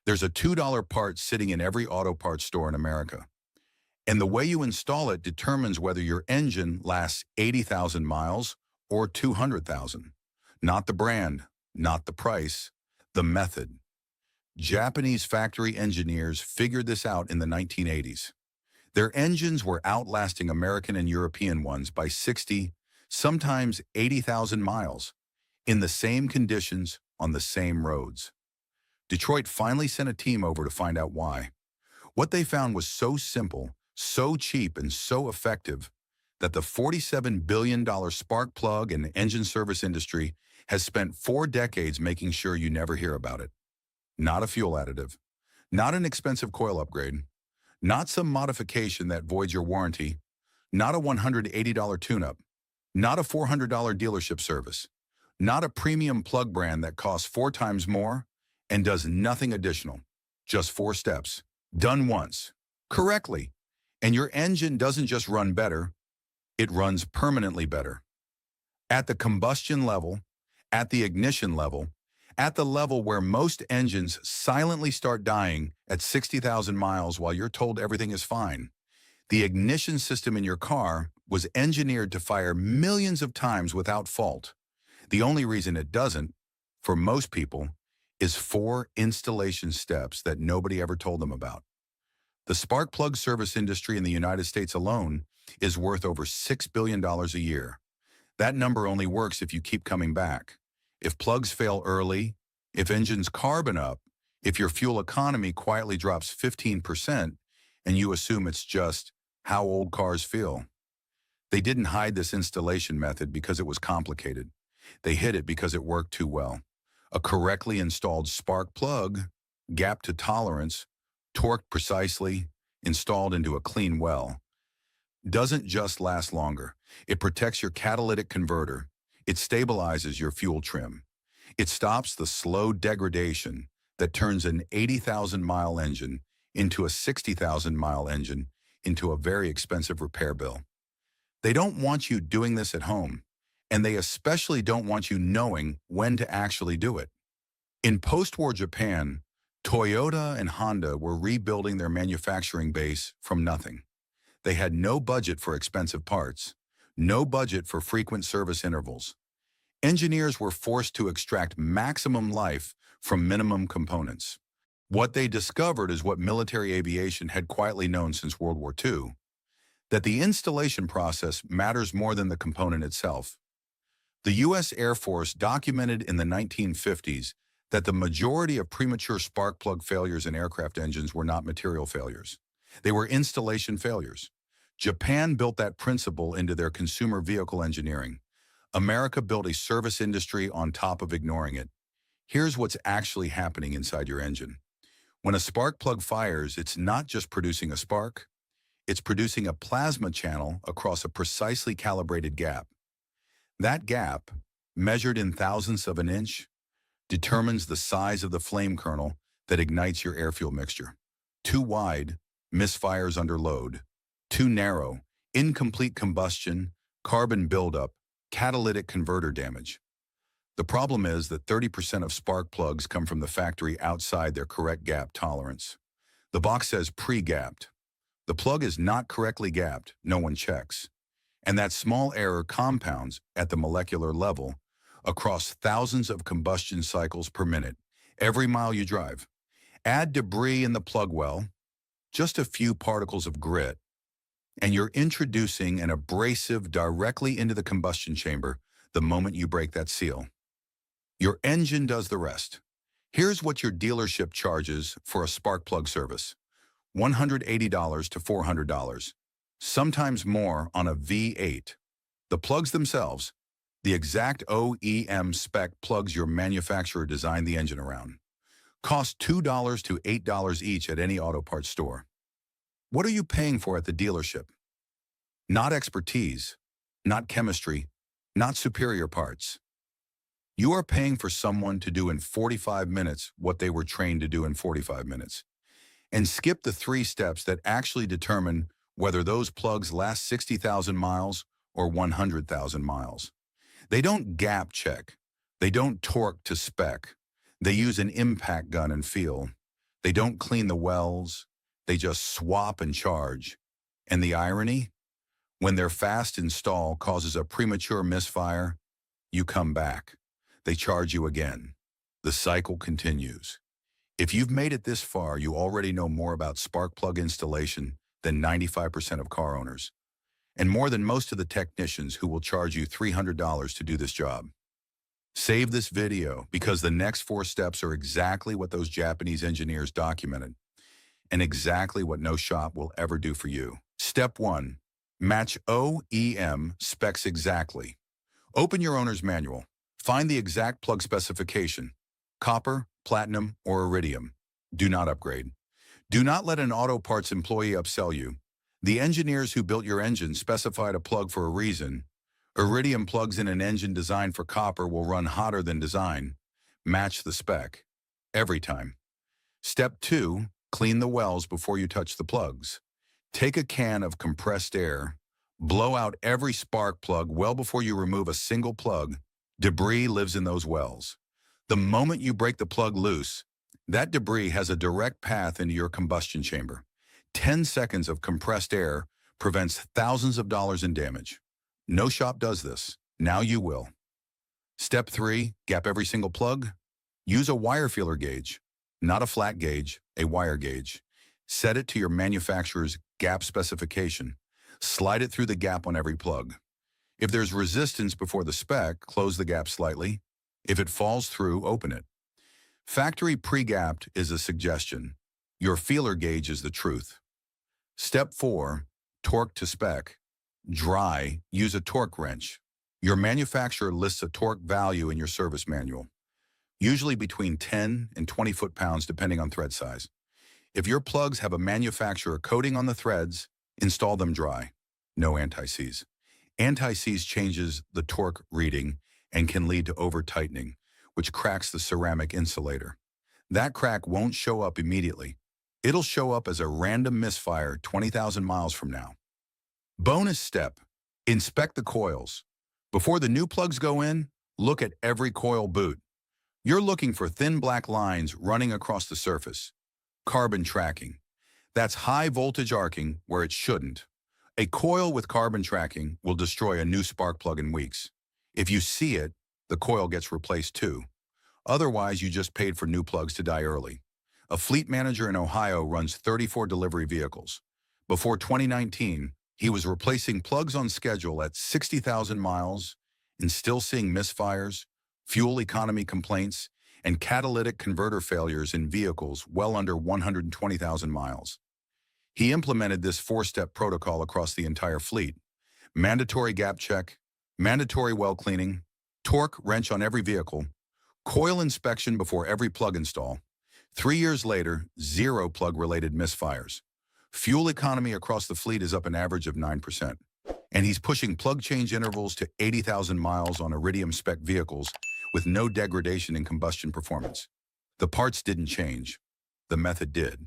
There's a $2 part sitting in every auto parts store in America. And the way you install it determines whether your engine lasts 80,000 miles or 200,000. Not the brand, not the price, the method. Japanese factory engineers figured this out in the 1980s. Their engines were outlasting American and European ones by 60, sometimes 80,000 miles, in the same conditions on the same roads. Detroit finally sent a team over to find out why. What they found was so simple, so cheap, and so effective that the $47 billion spark plug and engine service industry has spent 4 decades making sure you never hear about it. Not a fuel additive, not an expensive coil upgrade, not some modification that voids your warranty, not a $180 tune-up, not a $400 dealership service, not a premium plug brand that costs 4 times more and does nothing additional. Just 4 steps, done once, correctly, and your engine doesn't just run better, it runs permanently better. At the combustion level, at the ignition level, at the level where most engines silently start dying at 60,000 miles while you're told everything is fine, the ignition system in your car was engineered to fire millions of times without fault. The only reason it doesn't, for most people, is 4 installation steps that nobody ever told them about. The spark plug service industry in the United States alone is worth over $6 billion a year. That number only works if you keep coming back. If plugs fail early, if engines carbon up, if your fuel economy quietly drops 15%, and you assume it's just how old cars feel. They didn't hide this installation method because it was complicated. They hid it because it worked too well. A correctly installed spark plug, gap to tolerance, torqued precisely, installed into a clean well, doesn't just last longer. It protects your catalytic converter. It stabilizes your fuel trim. It stops the slow degradation that turns an 80,000-mile engine into a 60,000-mile engine into a very expensive repair bill. They don't want you doing this at home, and they especially don't want you knowing when to actually do it. In post-war Japan, Toyota and Honda were rebuilding their manufacturing base from nothing. They had no budget for expensive parts, no budget for frequent service intervals. Engineers were forced to extract maximum life from minimum components. What they discovered is what military aviation had quietly known since World War II, that the installation process matters more than the component itself. The U.S. Air Force documented in the 1950s that the majority of premature spark plug failures in aircraft engines were not material failures. They were installation failures. Japan built that principle into their consumer vehicle engineering. America built a service industry on top of ignoring it. Here's what's actually happening inside your engine. When a spark plug fires, it's not just producing a spark, it's producing a plasma channel across a precisely calibrated gap. That gap, measured in thousandths of an inch, determines the size of the flame kernel that ignites your air-fuel mixture. Too wide, misfires under load. Too narrow, incomplete combustion, carbon buildup, catalytic converter damage. The problem is that 30% of spark plugs come from the factory outside their correct gap tolerance. The box says pre-gapped. The plug is not correctly gapped, no one checks. And that small error compounds at the molecular level across thousands of combustion cycles per minute, every mile you drive. Add debris in the plug well, just a few particles of grit, and you're introducing an abrasive directly into the combustion chamber the moment you break that seal. Your engine does the rest. Here's what your dealership charges for a spark plug service: $180 to $400, sometimes more on a V8. The plugs themselves, the exact OEM spec plugs your manufacturer designed the engine around, cost $2 to $8 each at any auto parts store. What are you paying for at the dealership? Not expertise, not chemistry, not superior parts. You are paying for someone to do in 45 minutes what they were trained to do in 45 minutes, and skip the 3 steps that actually determine whether those plugs last 60,000 miles or 100,000 miles. They don't gap check. They don't torque to spec. They use an impact gun and feel. They don't clean the wells, they just swap and charge. And the irony? When their fast install causes a premature misfire, you come back. They charge you again. The cycle continues. If you've made it this far, you already know more about spark plug installation than 95% of car owners, and more than most of the technicians who will charge you $300 to do this job. Save this video because the next 4 steps are exactly what those Japanese engineers documented and exactly what no shop will ever do for you. Step 1. Match OEM specs exactly. Open your owner's manual. Find the exact plug specification: copper, platinum, or iridium. Do not upgrade. Do not let an auto parts employee upsell you. The engineers who built your engine specified a plug for a reason. Iridium plugs in an engine designed for copper will run hotter than design. Match the spec. Every time. Step 2. Clean the wells before you touch the plugs. Take a can of compressed air. Blow out every spark plug well before you remove a single plug. Debris lives in those wells. The moment you break the plug loose, that debris has a direct path into your combustion chamber. 10 seconds of compressed air prevents thousands of dollars in damage. No shop does this. Now you will. Step 3. Gap every single plug. Use a wire feeler gauge, not a flat gauge, a wire gauge. Set it to your manufacturer's gap specification. Slide it through the gap on every plug. If there's resistance before the spec, close the gap slightly. If it falls through, open it. Factory pre-gapped is a suggestion. Your feeler gauge is the truth. Step 4. Torque to spec. Dry, use a torque wrench. Your manufacturer lists a torque value in your service manual, usually between 10 and 20 foot-pounds depending on thread size. If your plugs have a manufacturer coating on the threads, install them dry. No anti-seize. Anti-seize changes the torque reading and can lead to over-tightening, which cracks the ceramic insulator. That crack won't show up immediately. It'll show up as a random misfire 20,000 miles from now. Bonus step. Inspect the coils. Before the new plugs go in, look at every coil boot. You're looking for thin black lines running across the surface. Carbon tracking. That's high voltage arcing where it shouldn't. A coil with carbon tracking will destroy a new spark plug in weeks. If you see it, the coil gets replaced too. Otherwise, you just paid for new plugs to die early. A fleet manager in Ohio runs 34 delivery vehicles. Before 2019, he was replacing plugs on schedule at 60,000 miles and still seeing misfires, fuel economy complaints, and catalytic converter failures in vehicles well under 120,000 miles. He implemented this 4-step protocol across the entire fleet: mandatory gap check, mandatory well cleaning, torque wrench on every vehicle, coil inspection before every plug install. 3 years later, 0 plug-related misfires. Fuel economy across the fleet is up an average of 9%. And he's pushing plug change intervals to 80,000 miles on iridium spec vehicles with no degradation in combustion performance. The parts didn't change. The method did.